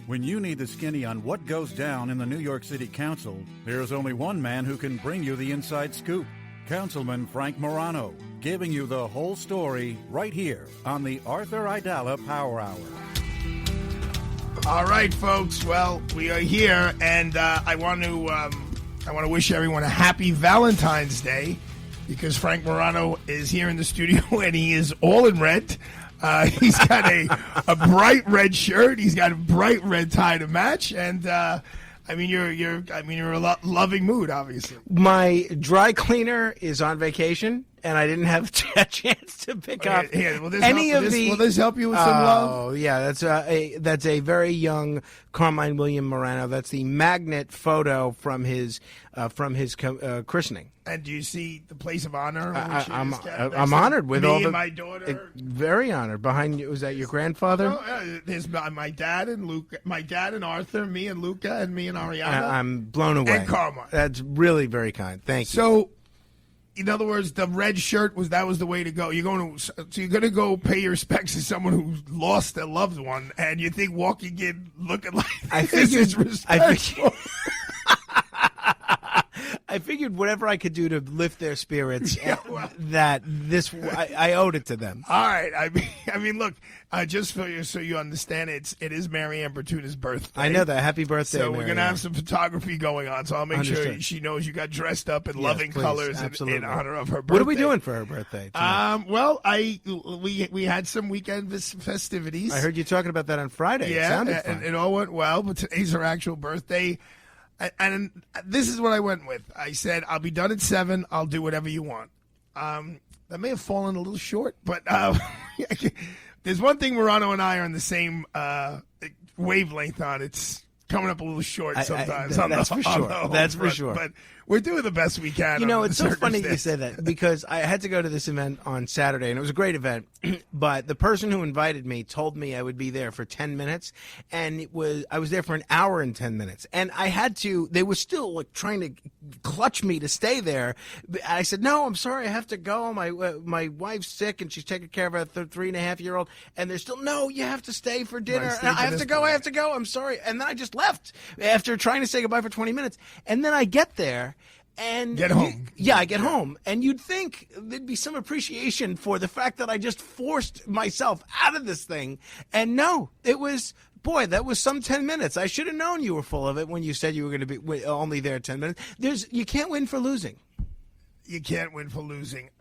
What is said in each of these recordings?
When you need the skinny on what goes down in the New York City Council, there's only one man who can bring you the inside scoop. Councilman Frank Morano, giving you the whole story right here on the Arthur Aidala Power Hour. All right, folks. Well, we are here, and I want to wish everyone a happy Valentine's Day, because Frank Morano is here in the studio, and he is all in red. He's got a bright red shirt. He's got a bright red tie to match, and you're in a loving mood, obviously. My dry cleaner is on vacation, and I didn't have a chance to pick up Will this help you with some love? Oh, yeah, that's a very young Carmine William Morano. That's the magnet photo from his christening. And do you see the place of honor? I'm honored with all and my daughter. Very honored. Behind you, was that your grandfather? No, there's my dad and Luca, my dad and Arthur, me and Luca, and me and Ariana. I'm blown away. And Carmine. That's really very kind. Thank you. So, in other words, the red shirt was the way to go. You're going to go pay your respects to someone who lost their loved one, and you think walking in looking like this is respectful. I figured whatever I could do to lift their spirits, I owed it to them. All right. I mean, look, just for you, so you understand, it is Mary Ann Bertuna's birthday. I know that. Happy birthday, So we're going to have some photography going on, so I'll make sure she knows you got dressed up in loving colors in honor of her birthday. What are we doing for her birthday tonight? We had some weekend festivities. I heard you talking about that on Friday. Yeah, it sounded fun. It all went well, but today's her actual birthday. And this is what I went with. I said, I'll be done at 7. I'll do whatever you want. That may have fallen a little short, but there's one thing Morano and I are on the same wavelength on. It's coming up a little short sometimes. That's for sure. That's for sure. But we're doing the best we can. You know, it's so funny you say that, because I had to go to this event on Saturday, and it was a great event. But the person who invited me told me I would be there for 10 minutes, and I was there for an hour and 10 minutes. And I had to. They were still trying to clutch me to stay there. I said, "No, I'm sorry, I have to go. My wife's sick, and she's taking care of her 3.5-year-old." And they're still, "No, you have to stay for dinner." And I have to go. I have to go. I'm sorry. And then I just left after trying to say goodbye for 20 minutes. And then I get there. And get home. I get home. And you'd think there'd be some appreciation for the fact that I just forced myself out of this thing. And no, it was, boy, that was some 10 minutes. I should have known you were full of it when you said you were going to be only there 10 minutes. You can't win for losing. You can't win for losing.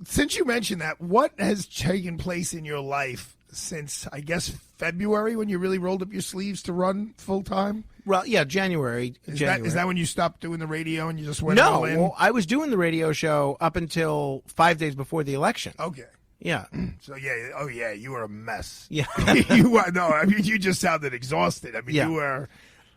Since you mentioned that, what has taken place in your life since, I guess, February, when you really rolled up your sleeves to run full time? Well, yeah, January. Is that when you stopped doing the radio and you just went all in? No, well, I was doing the radio show up until 5 days before the election. Okay. Yeah. So, you were a mess. Yeah. You just sounded exhausted. I mean, yeah. you were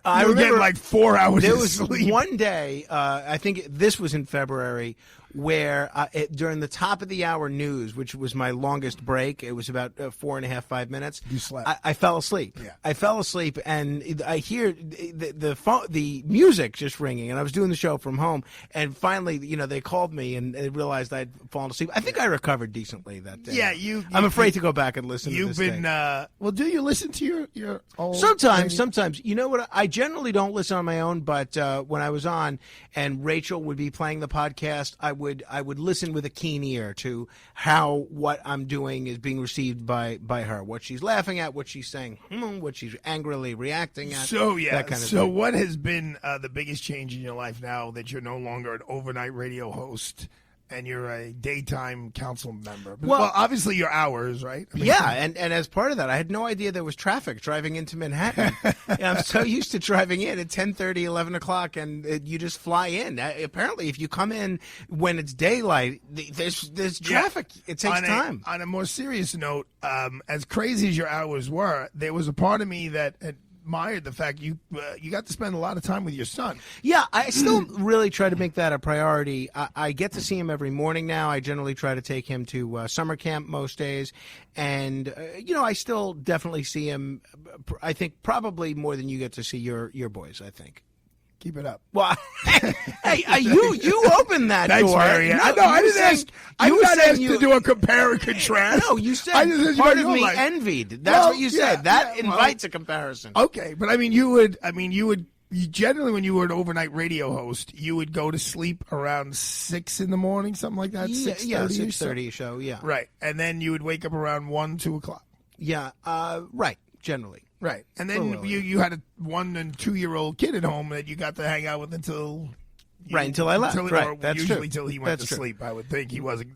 remember, getting like 4 hours there of was sleep. One day, I think this was in February, where during the top of the hour news, which was my longest break, it was about 4.5, 5 minutes. You slept. I fell asleep. Yeah. I fell asleep, and I hear the music just ringing, and I was doing the show from home, and finally, they called me, and they realized I'd fallen asleep. I think I recovered decently that day. Yeah, I'm afraid to go back and listen to this thing. Well, do you listen to your old... Sometimes. You know what? I generally don't listen on my own, but when I was on, and Rachel would be playing the podcast, I would listen with a keen ear to how what I'm doing is being received by her, what she's laughing at, what she's saying, what she's angrily reacting at. That kind of thing. What has been the biggest change in your life now that you're no longer an overnight radio host and you're a daytime council member? Well, obviously your hours, right? And as part of that, I had no idea there was traffic driving into Manhattan. I'm so used to driving in at 10:30, 11 o'clock, and you just fly in. Apparently, if you come in when it's daylight, there's traffic. It takes time. On a more serious note, as crazy as your hours were, there was a part of me that admired the fact you got to spend a lot of time with your son. Yeah, I still really try to make that a priority. I get to see him every morning now. I generally try to take him to summer camp most days. And, I still definitely see him, I think, probably more than you get to see your boys, I think. Keep it up. Well, hey, you opened that Thanks, door. Mary. I know. I didn't ask. I did not ask to do a compare and contrast. No, you said part of me envied. That's what you said. That invites a comparison. Okay, but I mean, you would. You generally, when you were an overnight radio host, you would go to sleep around 6 in the morning, something like that. 6:30 show. Yeah, right, and then you would wake up around 1, 2 o'clock. Yeah, right. Generally. Right, and then you had a 1 and 2 year old kid at home that you got to hang out with until I left. That's usually true. Till he went to sleep. I would think he wasn't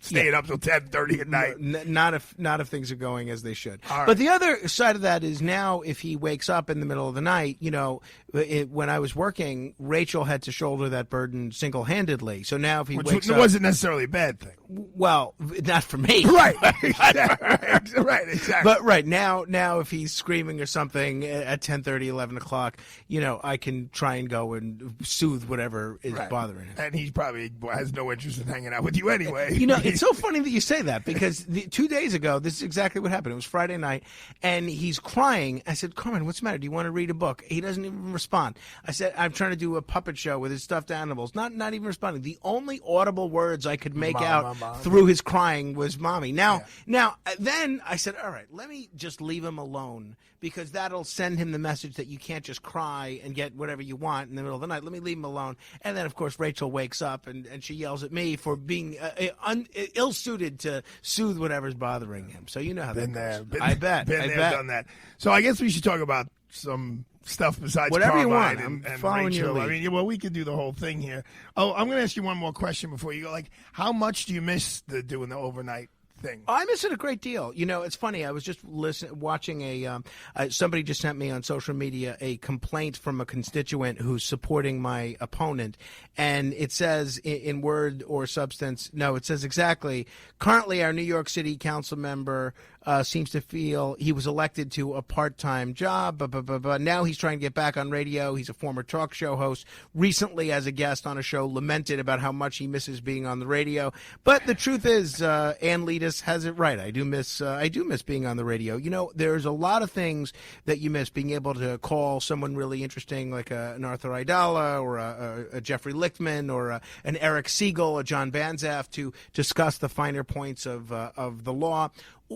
staying up till 10:30 at night. Not if things are going as they should. Right. But the other side of that is now if he wakes up in the middle of the night, when I was working, Rachel had to shoulder that burden single-handedly. So now if he wakes up, it wasn't necessarily a bad thing. Well, not for me. Right. Right, exactly. But right now if he's screaming or something at 10:30, 11 o'clock, I can try and go and soothe whatever is bothering him. And he probably has no interest in hanging out with you anyway. It's so funny that you say that because 2 days ago, this is exactly what happened. It was Friday night, and he's crying. I said, Carmen, what's the matter? Do you want to read a book? He doesn't even respond. I said, I'm trying to do a puppet show with his stuffed animals. Not even responding. The only audible words I could make out through his crying was mommy. Now, then I said, all right, let me just leave him alone because that'll send him the message that you can't just cry and get whatever you want in the middle of the night. Let me leave him alone. And then, of course, Rachel wakes up and she yells at me for being ill-suited to soothe whatever's bothering him. So you know how that goes. I bet. Done that. So I guess we should talk about some stuff besides whatever Carmine you want. and following Rachel. your lead. We could do the whole thing here. Oh, I'm going to ask you one more question before you go. Like, how much do you miss doing the overnight thing? I miss it a great deal. It's funny. I was just watching somebody just sent me on social media a complaint from a constituent who's supporting my opponent, and it says in word or substance, no, it says exactly, currently our New York City council member seems to feel he was elected to a part-time job, but now he's trying to get back on radio. He's a former talk show host. Recently, as a guest on a show, lamented about how much he misses being on the radio. But the truth is, Ann Leadis has it right. I do miss being on the radio. There's a lot of things that you miss, being able to call someone really interesting like an Arthur Aidala or a Jeffrey Lichtman or an Eric Siegel, a John Banzaf to discuss the finer points of the law.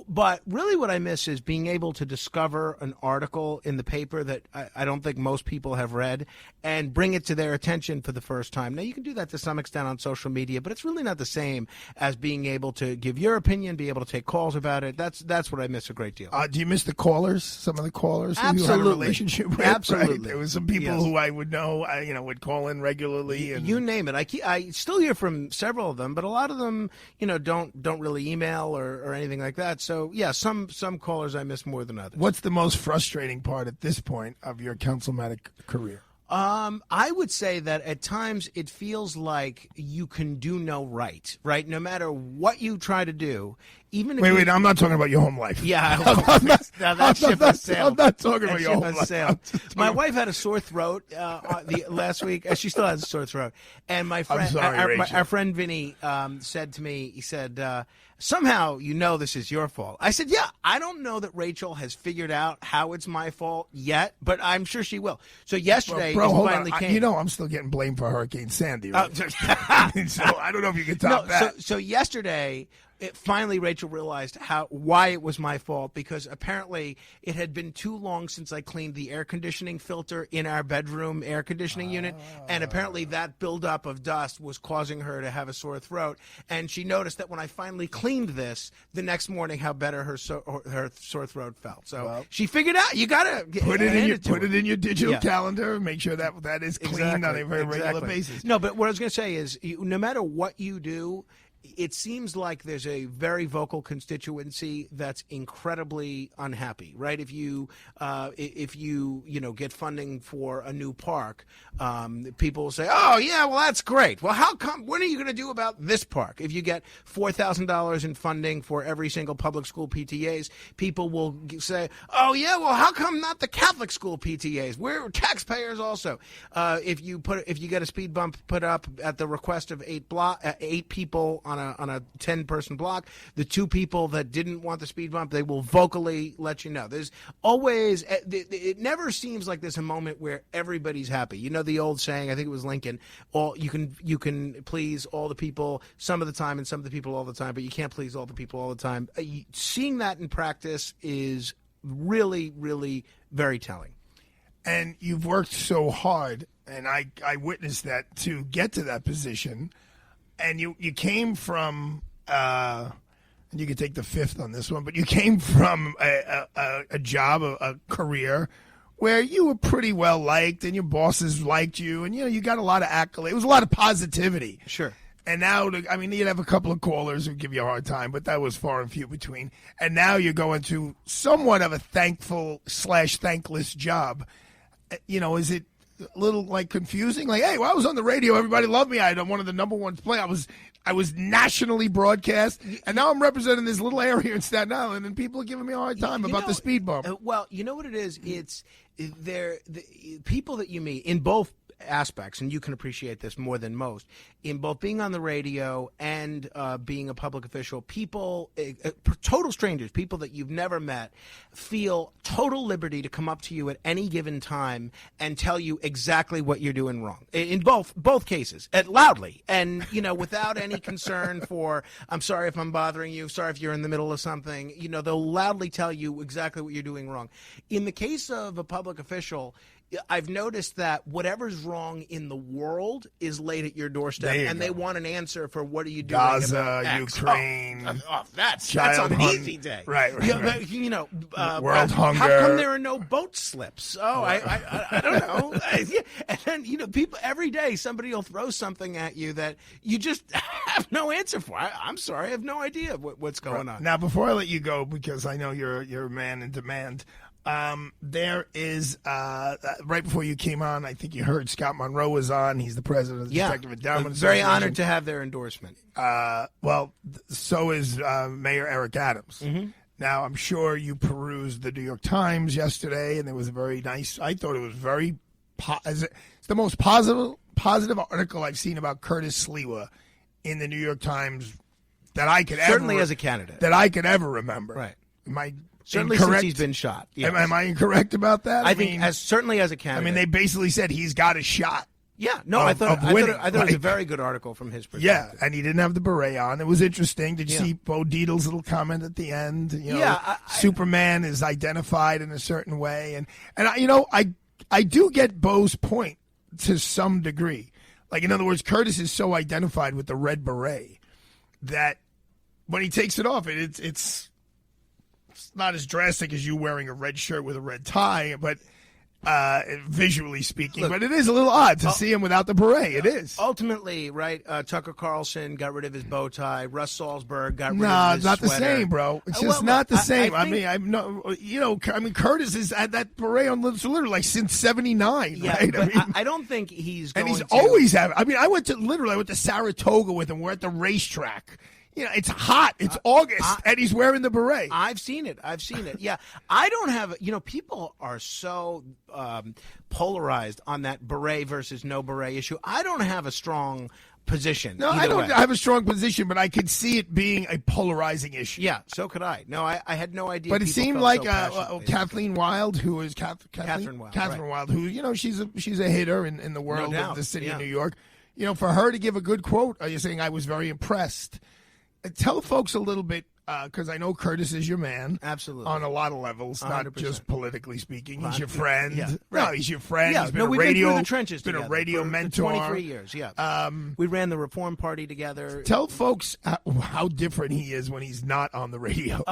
But really what I miss is being able to discover an article in the paper that I don't think most people have read and bring it to their attention for the first time. Now, you can do that to some extent on social media, but it's really not the same as being able to give your opinion, be able to take calls about it. That's what I miss a great deal. Do you miss the callers, some of the callers who Absolutely. you had a relationship with? Absolutely. Right? There was some people who I would know, would call in regularly. And you name it. I still hear from several of them, but a lot of them, don't really email or anything like that. So, yeah, some callers I miss more than others. What's the most frustrating part at this point of your councilmatic career? I would say that at times it feels like you can do no right? No matter what you try to do, even if wait, I'm not talking about your home life. Yeah, I'm not talking about your home life. My wife had a sore throat last week. She still has a sore throat. And my friend, our friend Vinny, said to me, he said, somehow this is your fault. I said, yeah, I don't know that Rachel has figured out how it's my fault yet, but I'm sure she will. So yesterday, finally came. I'm still getting blamed for Hurricane Sandy. Right? So I don't know if you can top that. So yesterday, finally Rachel realized why it was my fault, because apparently it had been too long since I cleaned the air conditioning filter in our bedroom air conditioning unit, and apparently that buildup of dust was causing her to have a sore throat. And she noticed that when I finally cleaned this the next morning, how better her sore throat felt. So she figured out you gotta put it in your digital calendar. Make sure that is cleaned on a very regular basis. No, but what I was going to say is, no matter what you do, it seems like there's a very vocal constituency that's incredibly unhappy, right? If you get funding for a new park, people will say, "Oh yeah, well that's great. Well, how come? What are you going to do about this park?" If you get $4,000 in funding for every single public school PTAs, people will say, "Oh yeah, well how come not the Catholic school PTAs? We're taxpayers also." If you get a speed bump put up at the request of eight people on a 10-person block. The 2 people that didn't want the speed bump, they will vocally let you know. There's always, it never seems like there's a moment where everybody's happy. You know the old saying, I think it was Lincoln, you can please all the people some of the time and some of the people all the time, but you can't please all the people all the time. Seeing that in practice is really, really very telling. And you've worked so hard, and I witnessed that, to get to that position. And you came from, and you could take the fifth on this one, but you came from a job, a career where you were pretty well liked, and your bosses liked you, and you got a lot of accolades. It was a lot of positivity. Sure. And now, you'd have a couple of callers who give you a hard time, but that was far and few between. And now you're going to somewhat of a thankful/thankless job. Is it a little confusing? Hey, well, I was on the radio, everybody loved me. I had one of the number ones play. I was nationally broadcast, and now I'm representing this little area in Staten Island, and people are giving me a hard time about the speed bump. Well, you know what it is? It's the people that you meet in both aspects, and you can appreciate this more than most, in both being on the radio and being a public official. People, total strangers, people that you've never met, feel total liberty to come up to you at any given time and tell you exactly what you're doing wrong. In both cases, loudly, and without any concern for, I'm sorry if I'm bothering you, sorry if you're in the middle of something. They'll loudly tell you exactly what you're doing wrong. In the case of a public official, I've noticed that whatever's wrong in the world is laid at your doorstep, and they want an answer for what are you doing Gaza, about X. Ukraine. That's on an easy day. Right. World hunger. How come there are no boat slips? I don't know. And then, people, every day somebody will throw something at you that you just have no answer for. I'm sorry, I have no idea what's going on. Now, before I let you go, because I know you're a man in demand, there is, right before you came on, I think you heard Scott Monroe was on. He's the president of the Detective Endowment Very Association. honored to have their endorsement. Well, so is Mayor Eric Adams. Mm-hmm. Now, I'm sure you perused the New York Times yesterday, and there was a very nice, I thought it was very, it's the most positive article I've seen about Curtis Sliwa in the New York Times that I could certainly as a candidate that I could ever remember. Right. Am I certainly incorrect? Since he's been shot. Yes. Am I incorrect about that? I think certainly as a candidate. They basically said he's got a shot. Yeah, no, I thought it was a very good article from his perspective. Yeah, and he didn't have the beret on. It was interesting. Did you see Bo Dietl's little comment at the end? Superman is identified in a certain way, and I do get Bo's point to some degree. In other words, Curtis is so identified with the red beret that when he takes it off, it's not as drastic as you wearing a red shirt with a red tie, but visually speaking. Look, but it is a little odd to see him without the beret. It is. Ultimately, right, Tucker Carlson got rid of his bow tie. Russ Salzberg got rid of his No, it's not sweater. the same, bro. It's just not the same. Curtis has had that beret on literally since '79, yeah, right? But I don't think he's going and he's always had it. I went to Saratoga with him. We're at the racetrack. It's hot. It's August, and he's wearing the beret. I've seen it. Yeah. I don't have, people are so polarized on that beret versus no beret issue. I don't have a strong position. No, I don't have a strong position, but I could see it being a polarizing issue. Yeah, so could I. No, I had no idea. But it seemed like Kathleen Wild, who is Catherine Wild, Catherine Wild, who she's a hitter in the world of the city of New York. For her to give a good quote, you're saying I was very impressed. Tell folks a little bit, because I know Curtis is your man. Absolutely. On a lot of levels, 100%. Not just politically speaking. He's your friend. Yeah, right. No, he's your friend. Yeah, he's been we've radio, been through the trenches been together a radio mentor. For 23 years, yeah. We ran the Reform Party together. Tell folks how different he is when he's not on the radio.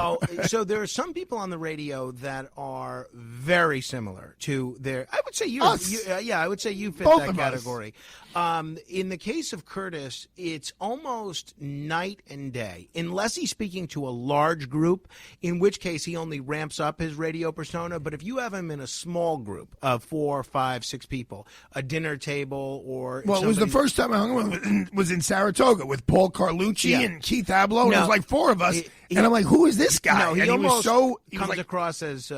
So there are some people on the radio that are very similar to I would say you. Us. I would say you fit Both that category. In the case of Curtis, it's almost night and day. Unless he's speaking to to a large group, in which case he only ramps up his radio persona. But if you have him in a small group of 4, 5, 6 people, a dinner table or... Well, it was the first time I hung with him was in Saratoga with Paul Carlucci and Keith Abloh. And it was like 4 of us. And I'm like, who is this guy? No, he almost comes across as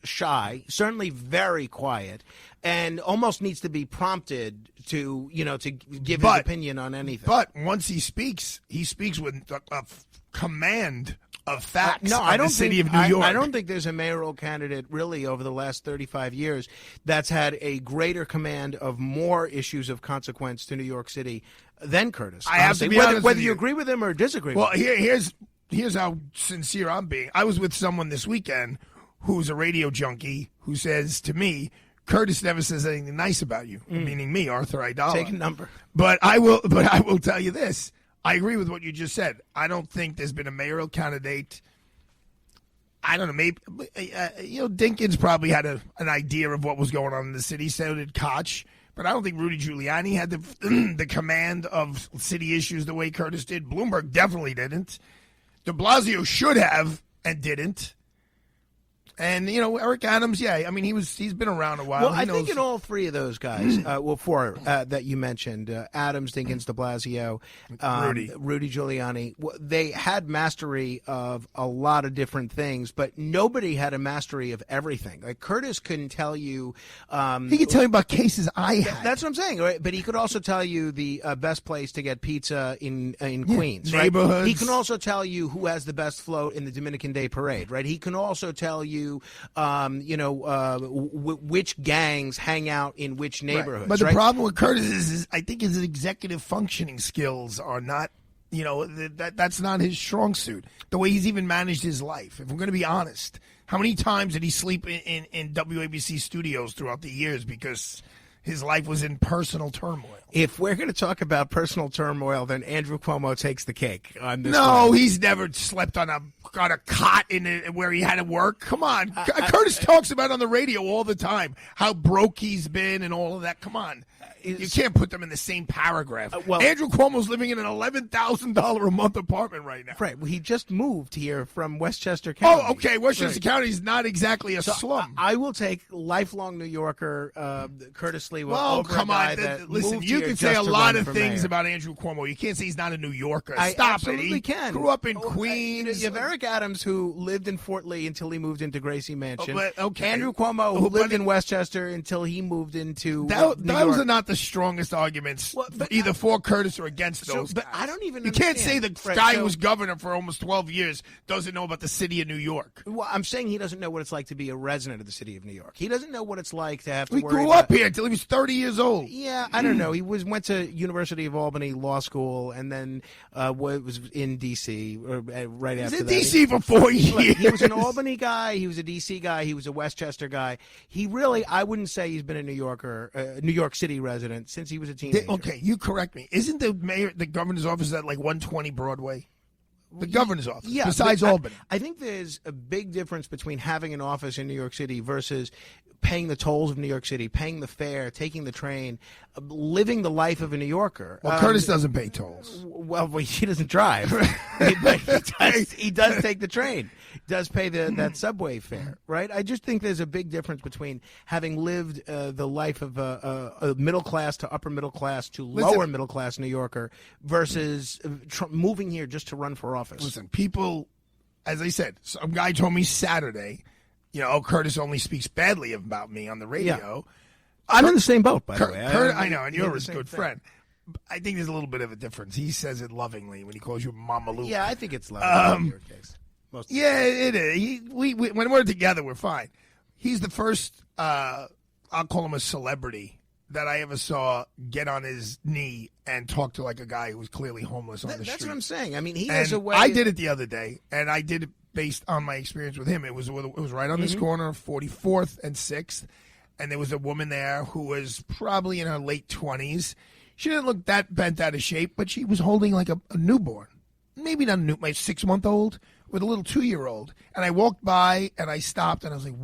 shy, certainly very quiet, and almost needs to be prompted to give his opinion on anything. But once he speaks with a command of facts. No, I don't the city think, of New York. I don't think there's a mayoral candidate really over the last 35 years that's had a greater command of more issues of consequence to New York City than Curtis. I have to be honest whether with you you agree with him or disagree. Well, with him. here's how sincere I'm being. I was with someone this weekend who's a radio junkie who says to me, Curtis never says anything nice about you, meaning me, Arthur Aidala. Take a number. But I will tell you this. I agree with what you just said. I don't think there's been a mayoral candidate. I don't know. Maybe Dinkins probably had an idea of what was going on in the city. So did Koch. But I don't think Rudy Giuliani had the command of city issues the way Curtis did. Bloomberg definitely didn't. De Blasio should have and didn't. And, Eric Adams, he's been around a while. Well, I think in all 3 of those guys, 4 that you mentioned, Adams, Dinkins, de Blasio, Rudy Giuliani, they had mastery of a lot of different things, but nobody had a mastery of everything. Like Curtis couldn't tell you... he could tell you about cases I had. That's what I'm saying, right? But he could also tell you the best place to get pizza in Queens, right? Neighborhoods. He can also tell you who has the best float in the Dominican Day Parade, right? He can also tell you which gangs hang out in which neighborhoods. Right. But the problem with Curtis is I think his executive functioning skills are not, that's not his strong suit. The way he's even managed his life. If we're going to be honest, how many times did he sleep in WABC studios throughout the years because his life was in personal turmoil? If we're going to talk about personal turmoil, then Andrew Cuomo takes the cake on this. No, one. He's never slept on a cot where he had to work. Come on. Curtis talks about on the radio all the time how broke he's been and all of that. Come on. You can't put them in the same paragraph. Andrew Cuomo's living in an $11,000 a month apartment right now. Right. Well, he just moved here from Westchester County. Oh, okay. Westchester County is not exactly a slum. I will take lifelong New Yorker Curtis Sliwa. Well, come on. Listen, you can say a lot of things about Andrew Cuomo. You can't say he's not a New Yorker. I Stop absolutely it. He can. Grew up in Queens. You have Eric Adams, who lived in Fort Lee until he moved into Gracie Mansion. Andrew Cuomo, who lived in Westchester until he moved into New York. Those are not the strongest arguments, either for Curtis or against those. But I don't even. You can't say the guy who was governor for almost 12 years doesn't know about the city of New York. Well, I'm saying he doesn't know what it's like to be a resident of the city of New York. He doesn't know what it's like to have to. He grew up here until he was 30 years old. Yeah, I don't know. He went to University of Albany Law School and then was in D.C. Right after that. He was in D.C. for 4 years. He was an Albany guy. He was a D.C. guy. He was a Westchester guy. He really, I wouldn't say he's been a New York City resident since he was a teenager. Okay, you correct me. Isn't the governor's office at like 120 Broadway? The governor's office, besides Albany. I think there's a big difference between having an office in New York City versus paying the tolls of New York City, paying the fare, taking the train, living the life of a New Yorker. Well, Curtis doesn't pay tolls. Well, he doesn't drive. He does take the train. He does pay that subway fare, right? I just think there's a big difference between having lived the life of a middle class to upper middle class to lower middle class New Yorker versus moving here just to run for office. Listen, people, as I said, some guy told me Saturday, Curtis only speaks badly about me on the radio. Yeah. I'm in the same boat, by the way. I know, and you're his good friend. I think there's a little bit of a difference. He says it lovingly when he calls you Mama Luke. Yeah, I think it's loving in your case. It is. When we're together, we're fine. He's the first, I'll call him a celebrity, that I ever saw get on his knee and talk to like a guy who was clearly homeless on the street. That's what I'm saying. I mean, he has a way. I did it the other day, and I did it based on my experience with him. It was right on this corner, 44th and 6th, and there was a woman there who was probably in her late 20s. She didn't look that bent out of shape, but she was holding like a newborn. Maybe not my 6-month-old, with a little 2-year-old. And I walked by, and I stopped, and I was like,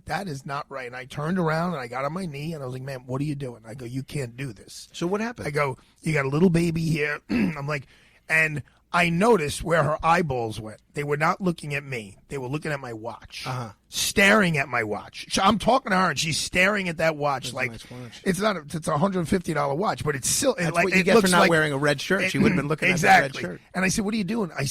that is not right. And I turned around, and I got on my knee, and I was like, man, what are you doing? I go, you can't do this. So what happened? I go, you got a little baby here. I'm like, and I noticed where her eyeballs went. They were not looking at me. They were looking at my watch, staring at my watch. I'm talking to her, and she's staring at that watch. Like, nice watch. It's not. It's a $150 watch, but it's still. That's like, what you it get looks for not like, wearing a red shirt. She would have been looking exactly. at that red shirt. And I said, "What are you doing?" I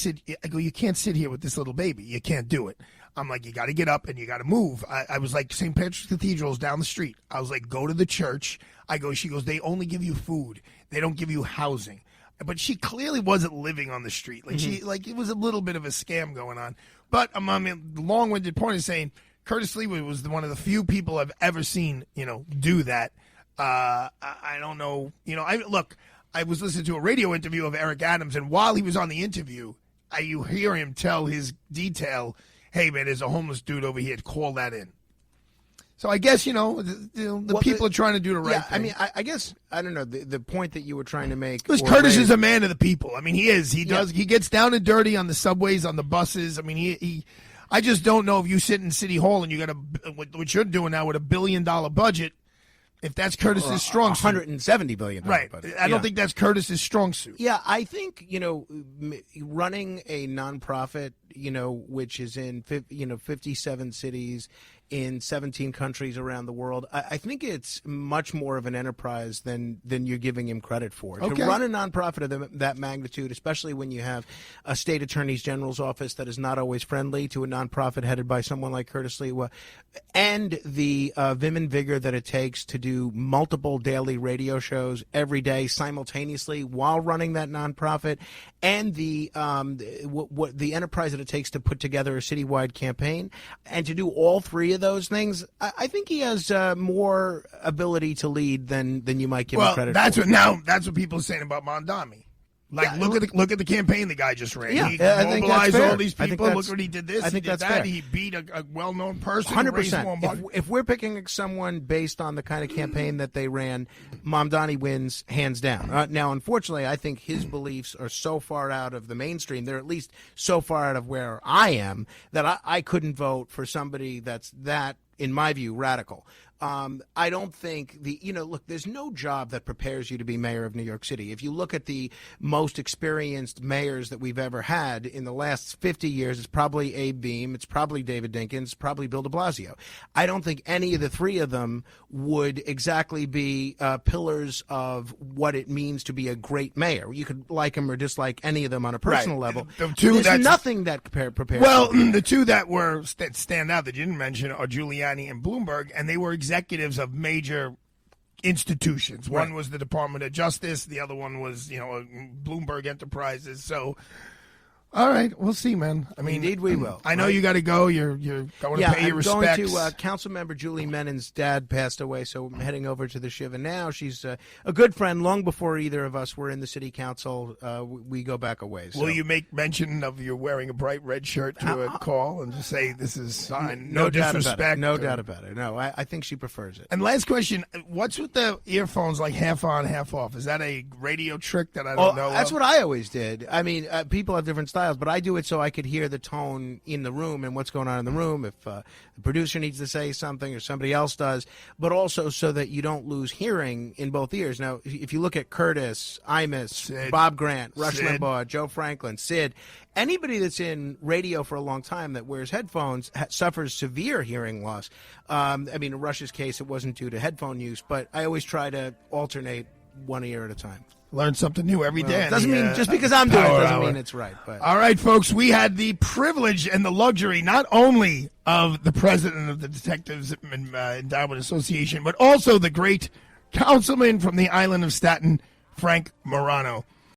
go, "You can't sit here with this little baby. You can't do it." I'm like, "You got to get up and you got to move." I was like, St. Patrick's Cathedral is down the street. I was like, "Go to the church." She goes, "They only give you food. They don't give you housing." But she clearly wasn't living on the street. Like it was a little bit of a scam going on. But the long-winded point is saying Curtis Sliwa was one of the few people I've ever seen, do that. I don't know, I was listening to a radio interview of Eric Adams, and while he was on the interview, you hear him tell his detail, "Hey man, there's a homeless dude over here. Call that in." So I guess, the people are trying to do the right thing. I mean, I guess, I don't know, the point that you were trying to make. Because Curtis is a man of the people. I mean, he is. He does. He gets down and dirty on the subways, on the buses. I mean, I just don't know if you sit in City Hall and you got what you're doing now with $1 billion budget, if that's Curtis's strong suit. $170 billion right. budget. I don't think that's Curtis's strong suit. Yeah, I think, running a nonprofit, which is in 57 cities in 17 countries around the world, I think it's much more of an enterprise than you're giving him credit for. Okay. To run a nonprofit of that magnitude, especially when you have a state attorney general's office that is not always friendly to a nonprofit headed by someone like Curtis Sliwa, and the vim and vigor that it takes to do multiple daily radio shows every day simultaneously while running that nonprofit, and the enterprise that it takes to put together a citywide campaign, and to do all three of those things, I think he has more ability to lead than you might give him credit for. That's what people are saying about Mondami. Look at the campaign the guy just ran. He I think mobilized that's fair. all these people. Look what he did this. I think he did that's that. fair. He beat a well-known person. 100%. If we're picking someone based on the kind of campaign that they ran, Mamdani wins hands down. Now, unfortunately, I think his beliefs are so far out of the mainstream. They're at least so far out of where I am that I couldn't vote for somebody that's that, in my view, radical. I don't think look, there's no job that prepares you to be mayor of New York City. If you look at the most experienced mayors that we've ever had in the last 50 years, it's probably Abe Beame, it's probably David Dinkins, it's probably Bill de Blasio. I don't think any of the three of them would exactly be pillars of what it means to be a great mayor. You could like them or dislike any of them on a personal level. There's nothing that prepares. Well, the two that stand out that you didn't mention are Giuliani and Bloomberg, and they were executives of major institutions. Right. One was the Department of Justice. The other one was, Bloomberg Enterprises. So, all right, we'll see, man. I mean, indeed, we will. I know you got to go. You're going to pay your respects. I'm going to. Councilmember Julie Menon's dad passed away, so I'm heading over to the Shiva now. She's a good friend. Long before either of us were in the city council, we go back a ways. Will you make mention of your wearing a bright red shirt to a call and just say this is fine? No disrespect. No doubt about it. No, I think she prefers it. And last question: what's with the earphones like half on, half off? Is that a radio trick that I don't know? That's what I always did. I mean, people have different styles, but I do it so I could hear the tone in the room and what's going on in the room. If the producer needs to say something or somebody else does, but also so that you don't lose hearing in both ears. Now, if you look at Curtis, Imus, Sid, Bob Grant, Rush Sid. Limbaugh, Joe Franklin, Sid, anybody that's in radio for a long time that wears headphones suffers severe hearing loss. I mean, in Rush's case, it wasn't due to headphone use, but I always try to alternate one ear at a time. Learn something new every day. Doesn't mean just because I'm doing it doesn't mean it's right. But. All right, folks, we had the privilege and the luxury not only of the president of the Detectives Endowment Association, but also the great councilman from the island of Staten, Frank Morano.